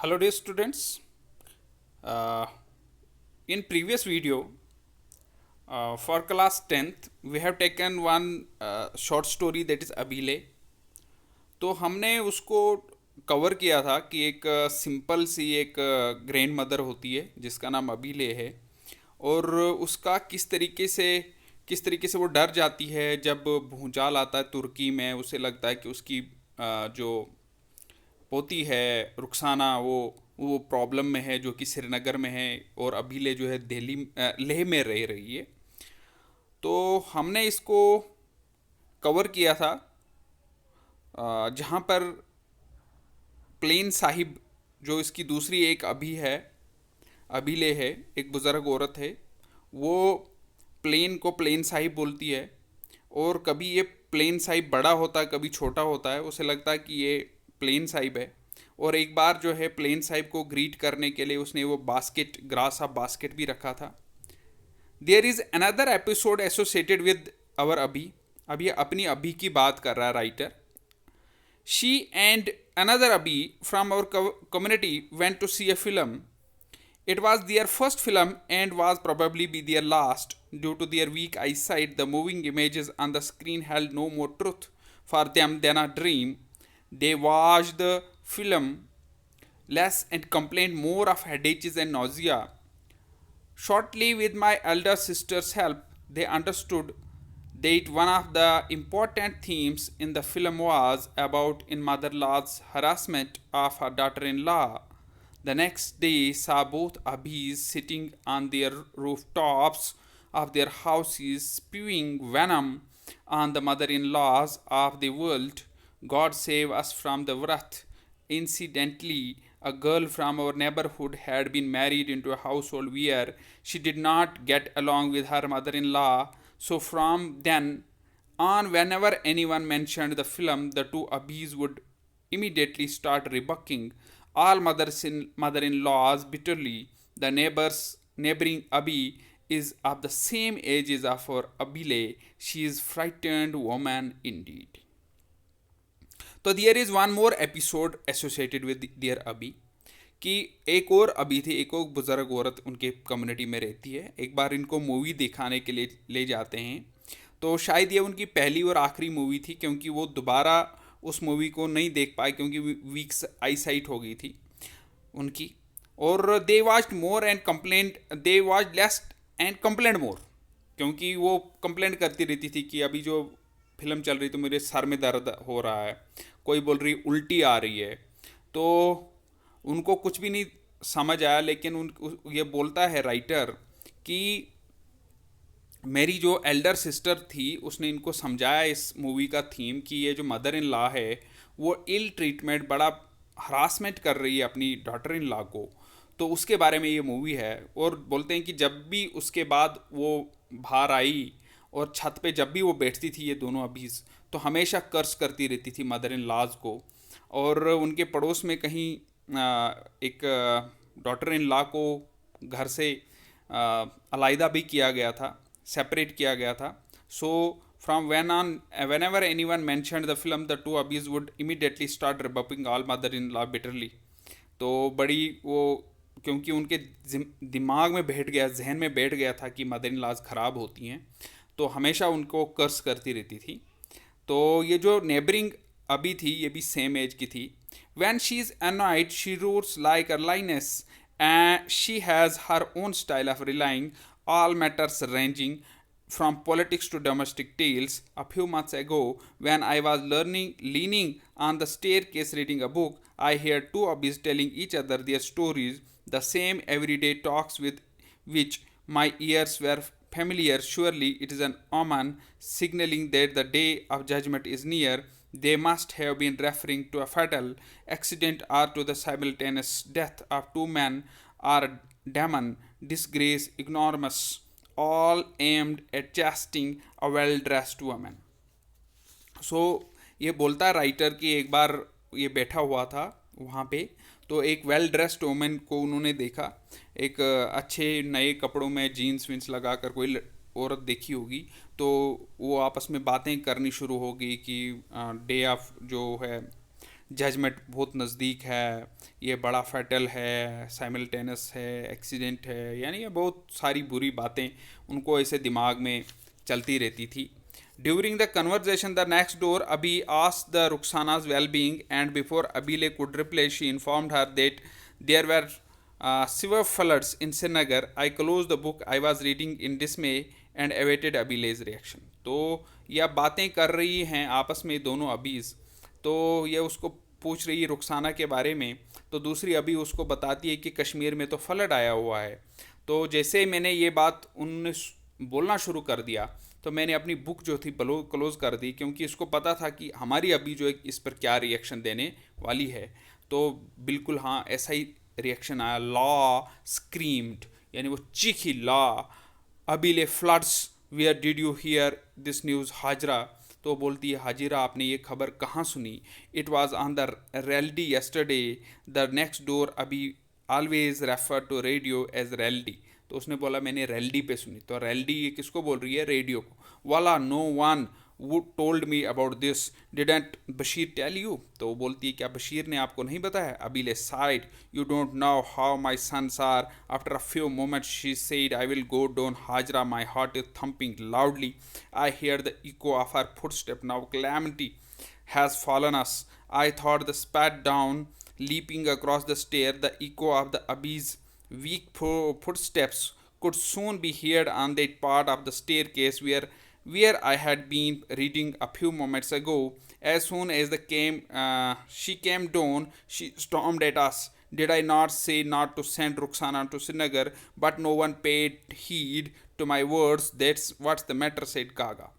Hello dear students. Uh, in previous video for class 10th we have taken one short story that is Abile. तो हमने उसको cover किया था कि एक सिंपल सी एक ग्रैंड मदर होती है जिसका नाम अबीले है और उसका किस तरीके से वो डर जाती है जब भूचाल आता है तुर्की में। उसे लगता है कि उसकी जो पोती है रुखसाना वो प्रॉब्लम में है जो कि श्रीनगर में है और अबीले जो है दिल्ली लेह में रह रही है। तो हमने इसको कवर किया था जहाँ पर प्लेन साहिब जो इसकी दूसरी एक अबीले है, एक बुज़र्ग औरत है। वो प्लेन को प्लेन साहिब बोलती है और कभी ये प्लेन साहिब बड़ा होता है कभी छोटा होता है। उसे लगता है कि ये प्लेन साहिब है और एक बार जो है प्लेन साहिब को ग्रीट करने के लिए उसने वो बास्केट ग्रास ऑफ बास्केट भी रखा था। There is another episode associated with our अभी। अब ये अपनी अभी की बात कर रहा है writer. She and another Abhi from our community went to see a film. It was their first film and was probably be their last. Due to their weak eyesight, the moving images on the screen held no more truth for them than a dream. They watched the film less and complained more of headaches and nausea. Shortly, with my elder sister's help, they understood that one of the important themes in the film was about in mother-in-law's harassment of her daughter-in-law. The next day saw both Abhis sitting on their rooftops of their houses spewing venom on the mother-in-laws of the world. God save us from the wrath. Incidentally, a girl from our neighborhood had been married into a household where she did not get along with her mother in law. So, from then on, whenever anyone mentioned the film, the two Abhis would immediately start rebuking all mother in laws bitterly. The neighboring Abhi is of the same age as our Abile. She is frightened woman indeed. तो there is one more episode associated with their Abi कि एक और अभी थी, एक और बुज़र्ग औरत उनके कम्युनिटी में रहती है। एक बार इनको मूवी दिखाने के लिए ले जाते हैं। तो शायद ये उनकी पहली और आखिरी मूवी थी क्योंकि वो दोबारा उस मूवी को नहीं देख पाए क्योंकि वीक आई साइट हो गई थी उनकी। और they watched more and complaint they watch less and complaint more क्योंकि वो कंप्लेंट करती रहती थी कि अभी जो फिल्म चल रही तो मेरे सर में दर्द हो रहा है, कोई बोल रही उल्टी आ रही है। तो उनको कुछ भी नहीं समझ आया, लेकिन ये बोलता है राइटर कि मेरी जो एल्डर सिस्टर थी उसने इनको समझाया इस मूवी का थीम कि ये जो मदर इन लॉ है वो इल ट्रीटमेंट बड़ा हरासमेंट कर रही है अपनी डॉटर इन लॉ को। तो उसके बारे में ये मूवी है और बोलते हैं कि जब भी उसके बाद वो बाहर आई और छत पे जब भी वो बैठती थी ये दोनों अबीज़ तो हमेशा कर्ज करती रहती थी मदर इन लॉज को। और उनके पड़ोस में कहीं एक डॉटर इन लॉ को घर से अलाइदा भी किया गया था, सेपरेट किया गया था। So from whenever anyone mentioned the film the two Abis would immediately start rebuking all mother in law bitterly. तो बड़ी वो क्योंकि उनके दिमाग में बैठ गया, जहन में बैठ गया था कि मदर इन लॉज ख़राब होती हैं तो हमेशा उनको कर्ज करती रहती थी। तो ये जो नेबरिंग अभी थी ये भी सेम एज की थी। When she is annoyed she roars like a lioness and she has her own style of relaying all matters ranging from politics to domestic tales. A few months ago, when I was leaning on the staircase reading a book, I heard two abbis telling each other their stories, the same everyday talks with which my ears were familiar. Surely it is an omen signaling that the day of judgment is near. They must have been referring to a fatal accident or to the simultaneous death of two men or demon, disgrace, enormous, all aimed at chasing a well-dressed woman. सो ये बोलता है writer कि एक बार ये बैठा हुआ था वहाँ पे तो एक वेल ड्रेस्ड वुमेन को उन्होंने देखा, एक अच्छे नए कपड़ों में जीन्स विन्स लगा कर कोई औरत देखी होगी। तो वो आपस में बातें करनी शुरू हो गई कि डे ऑफ जो है जजमेंट बहुत नज़दीक है, ये बड़ा फैटल है, साइमल्टेनियस है, एक्सीडेंट है, यानी ये बहुत सारी बुरी बातें उनको ऐसे दिमाग में चलती रहती थी. During the conversation, the next door, Abhi asked the Ruxana's well-being, and before Abile could reply, she informed her that there were severe floods in Srinagar. I closed the book I was reading in dismay and awaited Abile's reaction. तो यह बातें कर रही हैं आपस में दोनों अबीज़. तो ये उसको पूछ रही है रुखसाना के बारे में, तो दूसरी अभी उसको बताती है कि कश्मीर में तो फ्लड आया हुआ है. तो जैसे मैंने ये बात उनने बोलना शुरू कर दिया, तो मैंने अपनी बुक जो थी क्लोज कर दी, क्योंकि इसको पता था कि हमारी अभी जो है इस पर क्या रिएक्शन देने वाली है. तो बिल्कुल हाँ, ऐसा ही रिएक्शन आया. लॉ स्क्रीम्ड, यानी वो चीखी, law Abile floods, where did you hear this news Hajra. तो बोलती है, हाजिरा आपने ये खबर कहाँ सुनी? It was on the reldi yesterday, the next door Abi always refer to radio as reldi. तो उसने बोला मैंने रेलडी पे सुनी. तो रेलडी ये किसको बोल रही है? रेडियो को. वाला no one would told me about this, didn't Bashir tell you. तो वो बोलती है क्या बशीर ने आपको नहीं बताया? Abile sighed, you don't know how my sons are. After a few moments she said, I will go down Hajra, my heart is thumping loudly. I hear the echo of our footstep. Now calamity has fallen us. I thought the spat down, leaping across the stair. The echo of the abyss weak footsteps could soon be heard on that part of the staircase where I had been reading a few moments ago. As soon as she came down, she stormed at us. Did I not say not to send Ruxana to Srinagar? But no one paid heed to my words. That's what's the matter, said Kaga.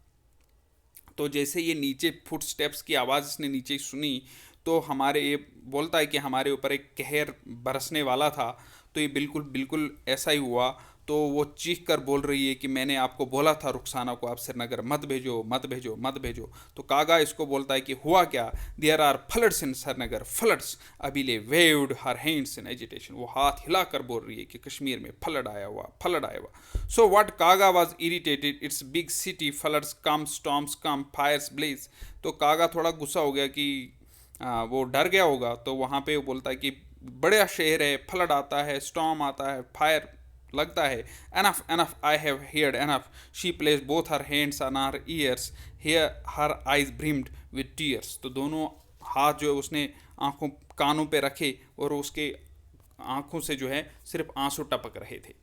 तो जैसे ये नीचे foot steps की आवाज़ इसने नीचे सुनी, तो हमारे ये बोलता है कि हमारे ऊपर एक कहर बरसने वाला था. तो ये बिल्कुल बिल्कुल ऐसा ही हुआ. तो वो चीख कर बोल रही है कि मैंने आपको बोला था रुखसाना को आप श्रीनगर मत भेजो, मत भेजो, मत भेजो. तो कागा इसको बोलता है कि हुआ क्या? There are floods in Srinagar, floods. Abile waved her hands in agitation. वो हाथ हिलाकर बोल रही है कि कश्मीर में फ्लड आया हुआ, फ्लड आया हुआ. So what Kaga was irritated, it's big city, floods come, storms come, fires blaze. तो कागा थोड़ा गुस्सा हो गया कि वो डर गया होगा. तो वहाँ पे वो बोलता है कि बड़ा शहर है, फ्लड आता है, स्टॉर्म आता है, फायर लगता है. Enough enough, I have heard enough. She place both her hands on her years, here her eyes brimmed with tears. तो दोनों हाथ जो है उसने आंखों कानों पे रखे और उसके आंखों से जो है सिर्फ आंसू टपक रहे थे.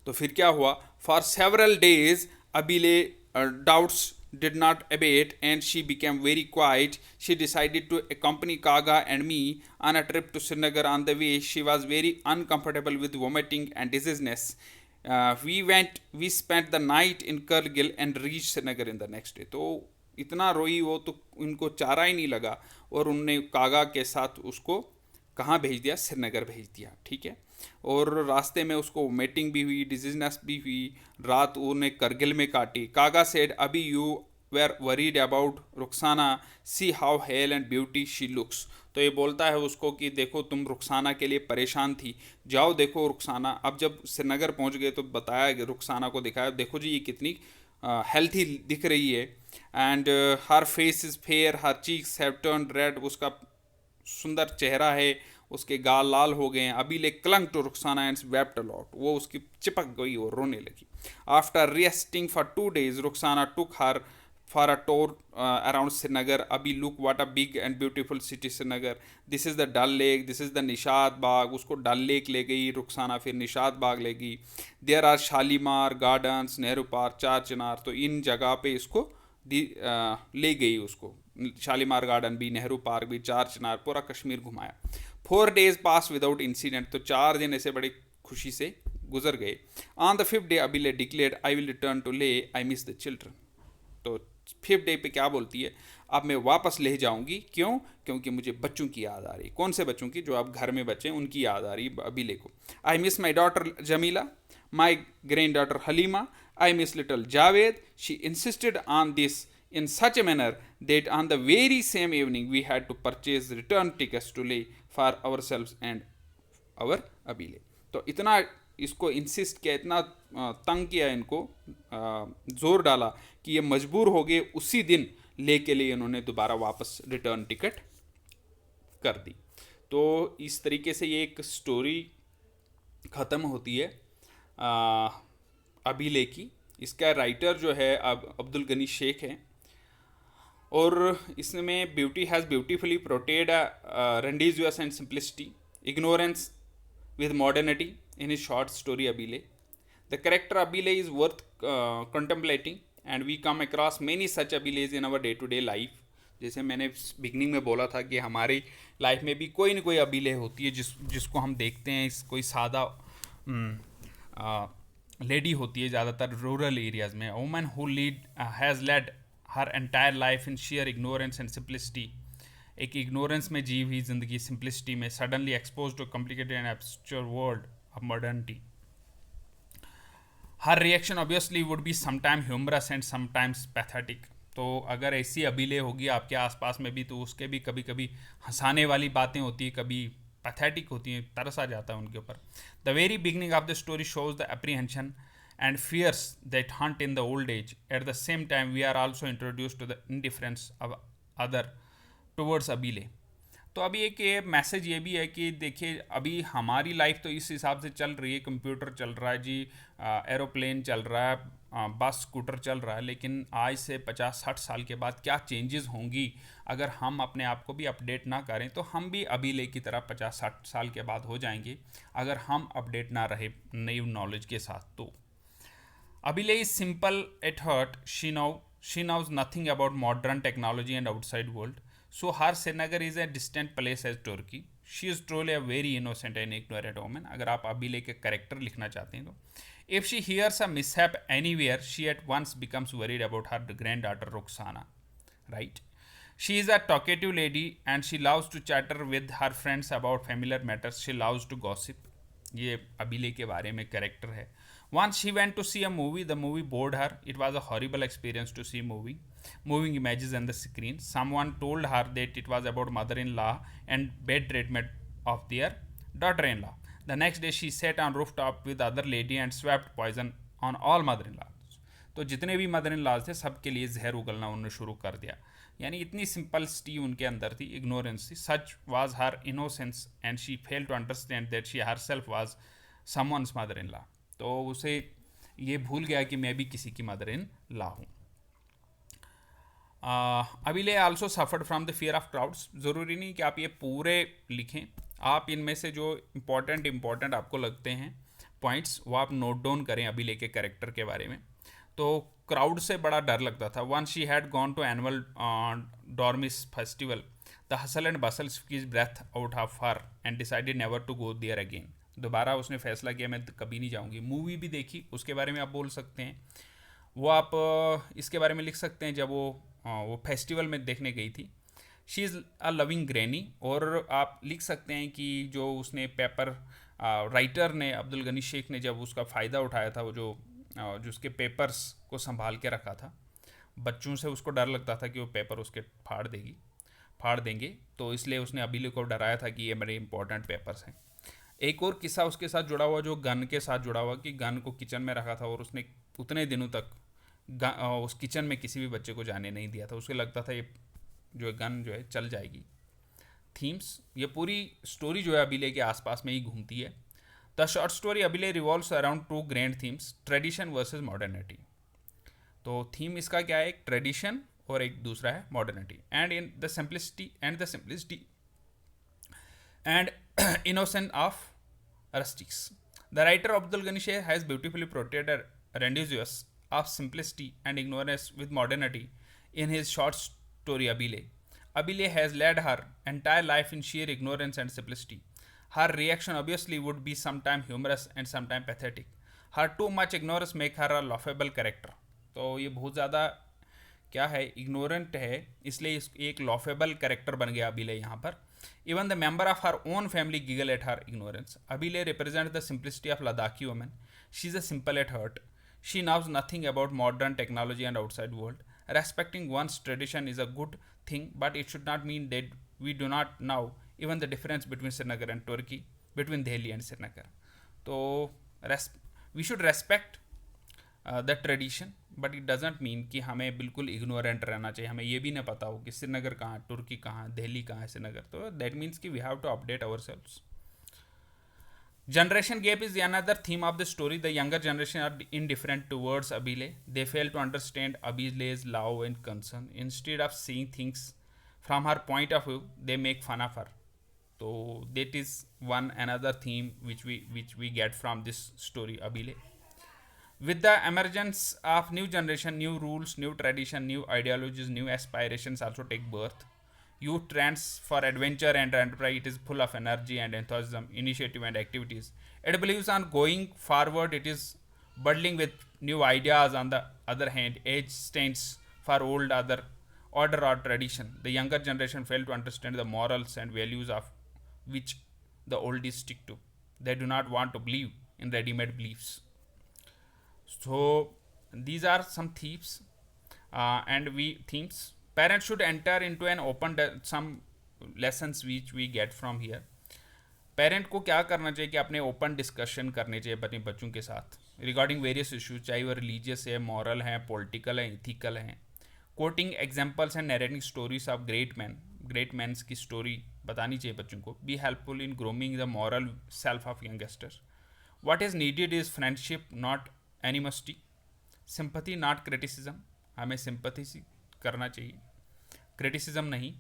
तो फिर क्या हुआ? For several days Abile doubts did not abate and she became very quiet. She decided to accompany Kaga and me on a trip to Srinagar. On the way, she was very uncomfortable with vomiting and dizziness. We spent the night in Kargil and reached Srinagar in the next day. तो इतना रोई वो, तो उनको चारा ही नहीं लगा और उनने कागा के साथ उसको कहाँ भेज दिया? श्रीनगर भेज दिया. ठीक है. और रास्ते में उसको वोमिटिंग भी हुई, डिजीजनेस भी हुई. रात उन्हें करगिल में काटी. कागा सेड, अभी you were worried about Rukhsana, see how hell and beauty she looks. तो ये बोलता है उसको कि देखो तुम रुखसाना के लिए परेशान थी, जाओ देखो रुखसाना. अब जब श्रीनगर पहुंच गए तो बताया कि रुखसाना को दिखाया, देखो जी ये कितनी हेल्थी दिख रही है. And her face is fair, her cheeks have turn red. उसका सुंदर चेहरा है, उसके गाल लाल हो गए हैं. Abile clung to Rukhsana and wept a lot. वो उसकी चिपक गई और रोने लगी. After resting for 2 days, Rukhsana took her for a tour around Srinagar. Abi look what a big and beautiful city Srinagar. This is the Dal lake, this is the Nishat Bagh. उसको डल लेक ले गई रुखसाना, फिर निशात बाग ले गई. There are Shalimar gardens, Nehru park, Char Chinar. तो इन जगह पे इसको ले गई उसको. शालीमार गार्डन भी, नेहरू पार्क भी, चार चिनार, पूरा कश्मीर घुमाया. 4 days पास विदाउट इंसिडेंट. तो 4 दिन ऐसे बड़ी खुशी से गुजर गए. On the 5th day Abile declared, I will return to Leh, I miss the children. तो 5th day पे क्या बोलती है? अब मैं वापस ले जाऊंगी. क्यों? क्योंकि मुझे बच्चों की याद आ रही. कौन से बच्चों की? जो अब घर में बच्चे उनकी याद आ रही अबीले को. I miss my daughter Jamila, my grand daughter Halima, I miss little Javed. She insisted on this in such a manner that on the very same evening we had to purchase return tickets to Leh for ourselves and our Abile. तो इतना इसको insist किया, इतना तंग किया इनको, जोर डाला कि ये मजबूर हो गए उसी दिन ले के लिए उन्होंने दोबारा वापस रिटर्न टिकट कर दी। तो इस तरीके से ये एक स्टोरी ख़त्म होती है अभिले की। इसका राइटर जो है अब अब्दुल गनी शेख है, और इसमें beauty has beautifully portrayed rendezvous and simplicity, ignorance with modernity in his short story Abile. The character Abile is worth contemplating, and we come across many such Abiles in our day to day life. जैसे मैंने beginning में बोला था कि हमारी life में भी कोई ना कोई अबीले होती है जिसको हम देखते हैं। कोई सादा लेडी होती है ज़्यादातर रूरल एरियाज़ में, woman who has led her entire life in share ignorance and simplicity, एक इग्नोरेंस में जी हुई ज़िंदगी, सिंप्लिसिटी में, suddenly expose to complicated and abstract world of modernity. Her reaction obviously would be sometime humorous and sometimes pathetic. तो अगर ऐसी अबीले होगी आपके आसपास में भी, तो उसके भी कभी कभी हंसाने वाली बातें होती है, कभी पैथेटिक होती हैं, तरस आ जाता है उनके ऊपर। The very beginning of the story shows the apprehension and fears that hunt in the old age. At the same time, we are also introduced to the indifference of other towards अबीले। तो अभी एक ये message ये भी है कि देखिए अभी हमारी लाइफ तो इस हिसाब से चल रही है, कंप्यूटर चल रहा है जी, एरोप्लेन चल रहा है, बस स्कूटर चल रहा है, लेकिन आज से 50-60 साल के बाद क्या चेंजेस होंगी अगर हम अपने आप को भी अपडेट ना करें, तो हम भी अबीले की तरह 50-60 साल के बाद हो जाएंगे अगर हम अपडेट ना रहे नई नॉलेज के साथ। तो Abile is simple at heart. She knows nothing about modern technology and outside world. So her Srinagar is a distant place as Turkey. She is truly a very innocent and ignorant woman. अगर आप अबीले के character लिखना चाहते हैं तो if she hears a mishap anywhere, she at once becomes worried about her granddaughter Roxana. Right? She is a talkative lady and she loves to chatter with her friends about familiar matters. She loves to gossip. ये अबीले के बारे में character है। Once she went to see a movie, the movie bored her. It was a horrible experience to see moving images on the screen. Someone told her that it was about mother-in-law and bad treatment of their daughter-in-law. The next day she sat on rooftop with other lady and swapped poison on all mother-in-laws. तो जितने भी mother in laws थे सबके लिए जहर उगलना उन्होंने शुरू कर दिया। यानी इतनी सिंपलिसिटी उनके अंदर थी, इग्नोरेंस थी। Such was her innocence and she fail to understand that she herself was someone's mother in law. तो उसे ये भूल गया कि मैं भी किसी की मदर इन लॉ हूँ। Abile also suffered from the fear of crowds. ज़रूरी नहीं कि आप ये पूरे लिखें, आप इनमें से जो इम्पोर्टेंट आपको लगते हैं पॉइंट्स वो आप नोट डाउन करें अबीले के कैरेक्टर के बारे में। तो क्राउड से बड़ा डर लगता था। One she had gone to annual dormis festival, the hustle and bustle squeeze breath out of her and decided never to go there again. दोबारा उसने फैसला किया मैं कभी नहीं जाऊंगी। मूवी भी देखी, उसके बारे में आप बोल सकते हैं, वो आप इसके बारे में लिख सकते हैं जब वो फेस्टिवल में देखने गई थी। She is a loving granny. और आप लिख सकते हैं कि जो उसने पेपर राइटर ने अब्दुल गनी शेख ने जब उसका फ़ायदा उठाया था, वो जो उसके पेपर्स को संभाल के रखा था, बच्चों से उसको डर लगता था कि वो पेपर उसके फाड़ देंगे, तो इसलिए उसने अबीले को डराया था कि ये मेरे इंपॉर्टेंट पेपर्स हैं। एक और किस्सा उसके साथ जुड़ा हुआ जो गन के साथ जुड़ा हुआ, कि गन को किचन में रखा था और उसने उतने दिनों तक उस किचन में किसी भी बच्चे को जाने नहीं दिया था। उसे लगता था ये जो गन जो है चल जाएगी। थीम्स, ये पूरी स्टोरी जो है अबीले के आसपास में ही घूमती है। The short story Abile revolves around two grand themes, tradition versus modernity. तो थीम इसका क्या है, एक ट्रेडिशन और एक दूसरा है modernity. And in the simplicity and innocent of rustics. The writer Abdul Gani Sheikh has beautifully portrayed rendezvous of simplicity and ignorance with modernity in his short story Abile. Abile has led her entire life in sheer ignorance and simplicity. Her reaction obviously would be sometimes humorous and sometimes pathetic. Her too much ignorance make her a laughable character. तो ये बहुत ज़्यादा क्या है, ignorant है, इसलिए एक लॉफेबल character बन गया अबीले यहाँ पर। Even the member of her own family giggle at her ignorance. Abile represent the simplicity of Ladakhi woman. She is a simple at heart. She knows nothing about modern technology and outside world. Respecting one's tradition is a good thing, but it should not mean that we do not know even the difference between Srinagar and Turkey, between Delhi and Srinagar. So we should respect the tradition, but it doesn't mean कि हमें बिल्कुल ignorant रहना चाहिए, हमें ये भी नहीं पता हो कि श्रीनगर कहाँ है, तुर्की कहाँ है, दिल्ली कहाँ है, श्रीनगर. तो दैट मीन्स कि we have to update our selves. Generation gap is another theme of the story. The younger generation are indifferent towards Abhile. They fail to understand Abhile's love and concern. Instead of seeing things from her point of view, they make fun of her. So that is one another theme which we get from this story, Abhile. With the emergence of new generation, new rules, new tradition, new ideologies, new aspirations also take birth. Youth trends for adventure and enterprise, it is full of energy and enthusiasm, initiative and activities. It believes on going forward, it is budding with new ideas. On the other hand, age stands for old other order or tradition. The younger generation fail to understand the morals and values of which the oldies stick to. They do not want to believe in ready-made beliefs. So these are some themes, and we themes. Parents should enter into an some lessons which we get from here. Parent को क्या करना चाहिए कि अपने open discussion करने चाहिए अपने बच्चों के साथ रिगार्डिंग वेरियस इश्यूज, चाहे वो रिलीजियस है, मॉरल है, पॉलिटिकल है, इथिकल है. Quoting examples and narrating stories of great mans की स्टोरी बतानी चाहिए बच्चों को. Be helpful in grooming the moral self of youngster. What is needed is friendship not animosity, sympathy not criticism. हमें sympathy सी करना चाहिए, क्रिटिसिज्म नहीं.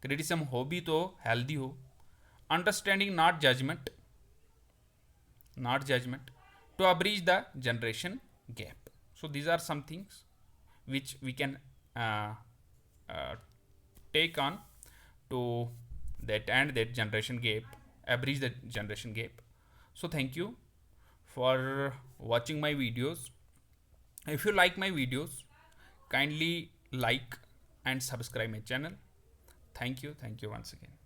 क्रिटिसिज्म हो भी तो हेल्दी हो. Understanding not judgement to abridge the generation gap. So these are some things which we can uh, take on to that and that generation gap, abridge the generation gap. So thank you for watching my videos. If you like my videos, kindly like and subscribe my channel. Thank you once again.